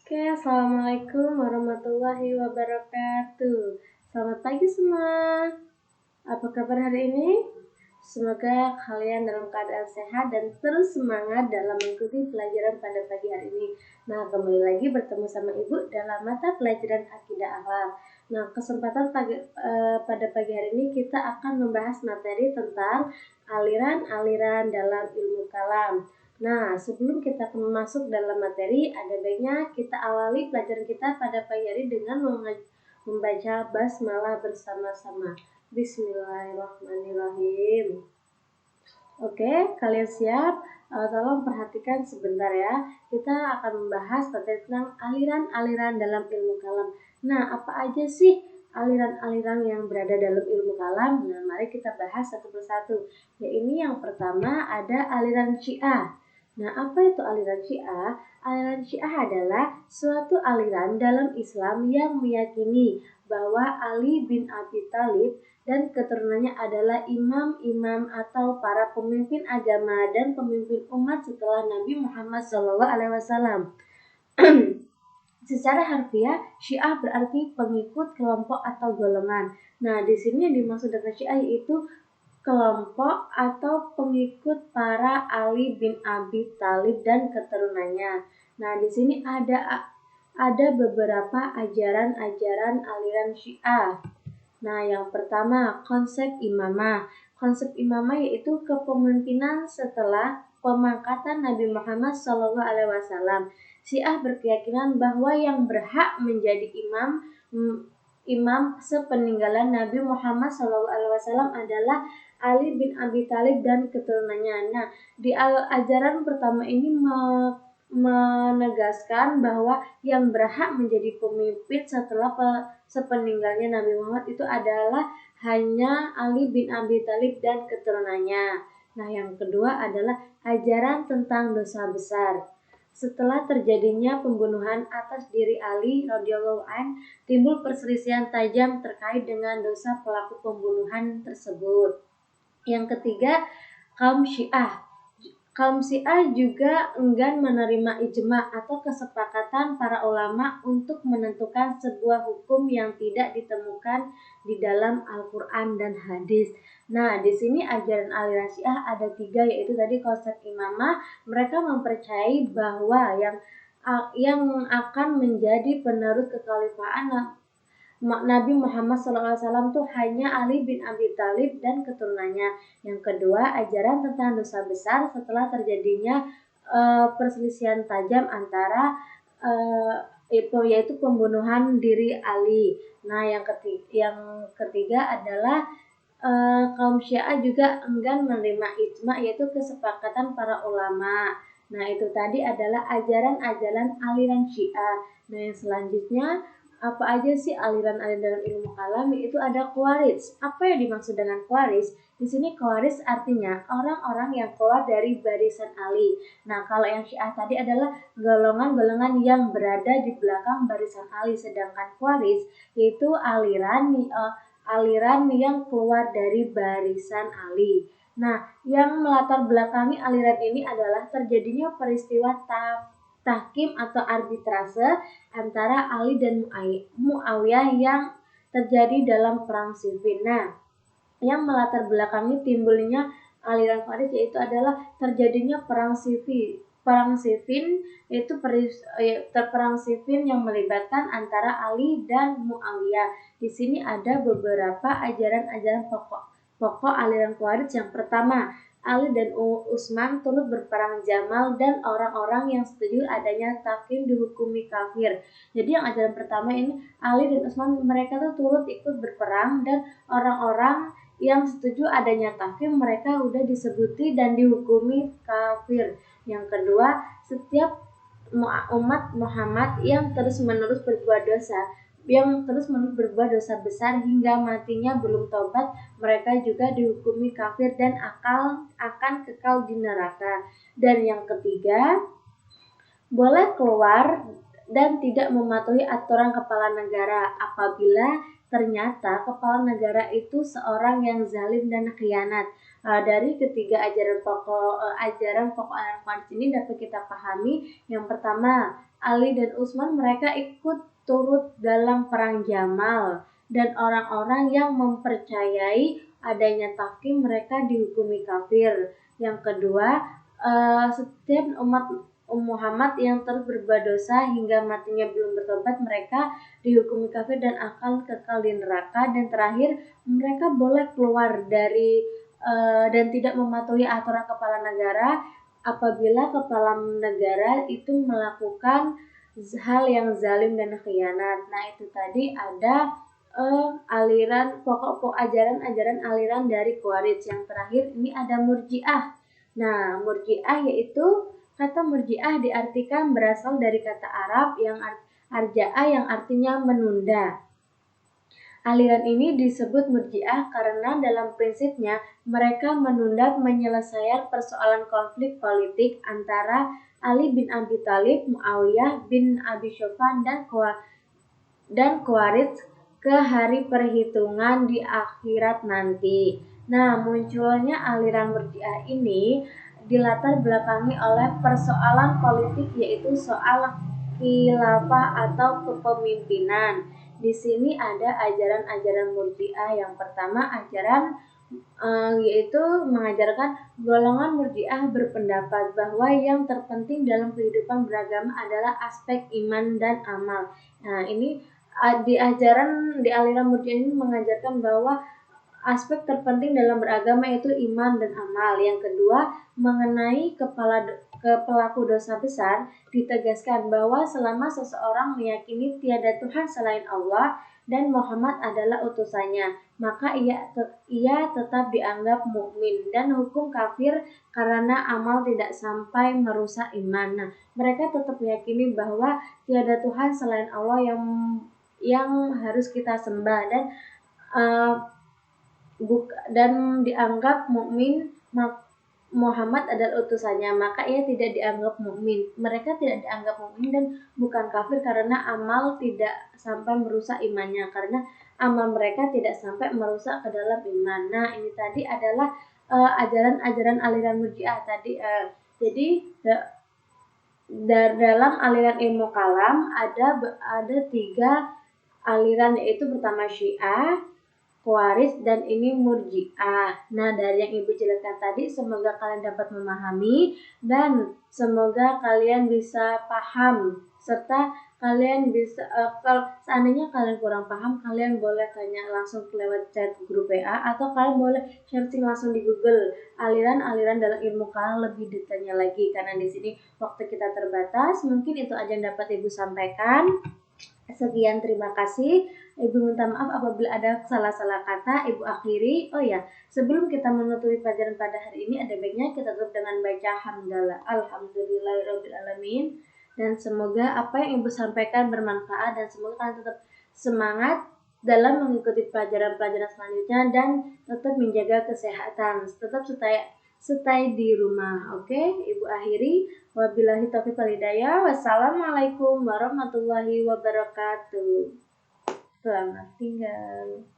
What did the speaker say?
Oke, assalamualaikum warahmatullahi wabarakatuh. Selamat pagi semua. Apa kabar hari ini? Semoga kalian dalam keadaan sehat dan terus semangat dalam mengikuti pelajaran pada pagi hari ini. Nah, kembali lagi bertemu sama Ibu dalam mata pelajaran Akidah Akhlak. Nah, kesempatan pada pagi hari ini kita akan membahas materi tentang aliran-aliran dalam ilmu kalam. Nah, sebelum kita masuk dalam materi, ada baiknya kita awali pelajaran kita pada pagi hari dengan membaca basmalah bersama-sama. Bismillahirrahmanirrahim. Oke, kalian siap? Tolong perhatikan sebentar ya. Kita akan membahas tentang aliran-aliran dalam ilmu kalam. Nah, apa aja sih aliran-aliran yang berada dalam ilmu kalam? Nah, mari kita bahas satu persatu. Ya, ini yang pertama ada aliran Syiah. Nah, apa itu aliran Syiah? Aliran Syiah adalah suatu aliran dalam Islam yang meyakini bahwa Ali bin Abi Thalib dan keturunannya adalah imam-imam atau para pemimpin agama dan pemimpin umat setelah Nabi Muhammad SAW. Secara harfiah, Syiah berarti pengikut kelompok atau golongan. Nah, di sini yang dimaksud dengan Syiah yaitu kelompok atau pengikut para Ali bin Abi Thalib dan keturunannya. Nah, di sini ada beberapa ajaran-ajaran aliran Syiah. Nah, yang pertama, konsep imamah. Konsep imamah yaitu kepemimpinan setelah pemangkatan Nabi Muhammad SAW. Syiah berkeyakinan bahwa yang berhak menjadi imam sepeninggalan Nabi Muhammad SAW adalah Ali bin Abi Thalib dan keturunannya. Nah, di ajaran pertama ini menegaskan bahwa yang berhak menjadi pemimpin setelah sepeninggalnya Nabi Muhammad itu adalah hanya Ali bin Abi Thalib dan keturunannya. Nah, yang kedua adalah ajaran tentang dosa besar. Setelah terjadinya pembunuhan atas diri Ali radhiyallahu an, timbul perselisihan tajam terkait dengan dosa pelaku pembunuhan tersebut. Yang ketiga, kaum Syiah. Kaum Syiah juga enggan menerima ijma atau kesepakatan para ulama untuk menentukan sebuah hukum yang tidak ditemukan di dalam Al-Quran dan hadis. Nah, di sini ajaran aliran Syiah ada 3, yaitu tadi konsep imamah. Mereka mempercayai bahwa yang akan menjadi penerus kekhalifahan Nabi Muhammad SAW itu hanya Ali bin Abi Thalib dan keturunannya. Yang kedua, ajaran tentang dosa besar setelah terjadinya perselisihan tajam antara yaitu pembunuhan diri Ali. Nah, yang ketiga adalah kaum Syiah juga enggan menerima ijma, yaitu kesepakatan para ulama. Nah, itu tadi adalah ajaran-ajaran aliran Syiah. Nah, yang selanjutnya, apa aja sih aliran-aliran dalam ilmu kalam? Itu ada Khawarij. Apa yang dimaksud dengan Khawarij? Di sini Khawarij artinya orang-orang yang keluar dari barisan Ali. Nah, kalau yang Syiah tadi adalah golongan-golongan yang berada di belakang barisan Ali, sedangkan Khawarij yaitu aliran yang keluar dari barisan Ali. Nah, yang melatar belakangi aliran ini adalah terjadinya peristiwa tahkim atau arbitrase antara Ali dan Muawiyah yang terjadi dalam perang Siffin. Nah, yang melatar belakangi timbulnya aliran Khawarij yaitu adalah terjadinya perang Siffin. Perang Siffin yaitu perang Siffin yang melibatkan antara Ali dan Muawiyah. Di sini ada beberapa ajaran-ajaran pokok aliran Khawarij. Yang pertama, Ali dan Utsman turut berperang Jamal dan orang-orang yang setuju adanya tahkim dihukumi kafir. Jadi yang ajaran pertama ini Ali dan Utsman mereka tuh turut ikut berperang dan orang-orang yang setuju adanya tahkim mereka udah disebuti dan dihukumi kafir. Yang kedua, setiap umat Muhammad yang terus-menerus berbuat dosa besar hingga matinya belum tobat, mereka juga dihukumi kafir dan akan kekal di neraka. Dan yang ketiga, boleh keluar dan tidak mematuhi aturan kepala negara apabila ternyata kepala negara itu seorang yang zalim dan khianat. Dari ketiga ajaran pokok aliran Khawarij ini dapat kita pahami. Yang pertama, Ali dan Utsman mereka ikut turut dalam perang Jamal, dan orang-orang yang mempercayai adanya tahkim mereka dihukumi kafir. Yang kedua, setiap umat Muhammad yang terus berbuat dosa hingga matinya belum bertobat mereka dihukumi kafir dan akan kekal di neraka. Dan terakhir, mereka boleh keluar dari dan tidak mematuhi aturan kepala negara apabila kepala negara itu melakukan hal yang zalim dan khianat. Nah, itu tadi ada aliran pokok ajaran-ajaran aliran dari Khawarij. Yang terakhir ini ada Murji'ah. Nah, Murji'ah yaitu kata Murji'ah diartikan berasal dari kata Arab yang arja'a yang artinya menunda. Aliran ini disebut Murji'ah karena dalam prinsipnya mereka menunda penyelesaian persoalan konflik politik antara Ali bin Abi Thalib, Muawiyah bin Abi Sufyan dan Khawarij ke hari perhitungan di akhirat nanti. Nah, munculnya aliran Murji'ah ini dilatar belakangi oleh persoalan politik, yaitu soal khilafah atau kepemimpinan. Di sini ada ajaran-ajaran Murji'ah. Yang pertama ajaran yaitu mengajarkan golongan Murji'ah berpendapat bahwa yang terpenting dalam kehidupan beragama adalah aspek iman dan amal. Nah, ini di aliran Murji'ah ini mengajarkan bahwa aspek terpenting dalam beragama itu iman dan amal. Yang kedua, mengenai pelaku dosa besar, ditegaskan bahwa selama seseorang meyakini tiada Tuhan selain Allah dan Muhammad adalah utusannya, maka ia tetap dianggap mukmin dan hukum kafir karena amal tidak sampai merusak iman. Nah, mereka tetap meyakini bahwa tiada Tuhan selain Allah yang harus kita sembah dan dianggap mukmin. Muhammad adalah utusannya, maka ia tidak dianggap mukmin. Mereka tidak dianggap mukmin dan bukan kafir karena amal tidak sampai merusak imannya, karena amal mereka tidak sampai merusak ke dalam iman. Nah, ini tadi adalah ajaran-ajaran aliran Murji'ah tadi. Jadi dalam aliran ilmu kalam ada 3 aliran, yaitu pertama Syiah, Khawarij, dan ini Murji'ah. Nah, dari yang Ibu jelaskan tadi, semoga kalian dapat memahami dan semoga kalian bisa paham, serta kalian bisa kalau seandainya kalian kurang paham, kalian boleh tanya langsung lewat chat grup WA atau kalian boleh searching langsung di Google aliran-aliran dalam ilmu kalam lebih detailnya lagi, karena di sini waktu kita terbatas. Mungkin itu aja yang dapat Ibu sampaikan. Sekian, terima kasih. Ibu minta maaf apabila ada salah-salah kata. Ibu akhiri. Oh ya, sebelum kita menutupi pelajaran pada hari ini, ada baiknya kita tutup dengan baca hamdalah. Alhamdulillahirobbilalamin. Dan semoga apa yang Ibu sampaikan bermanfaat dan semoga kalian tetap semangat dalam mengikuti pelajaran-pelajaran selanjutnya dan tetap menjaga kesehatan. Tetap stay di rumah. Oke, Ibu akhiri. Wabillahi taufiq wal hidayah. Wassalamualaikum warahmatullahi wabarakatuh. Selamat tinggal.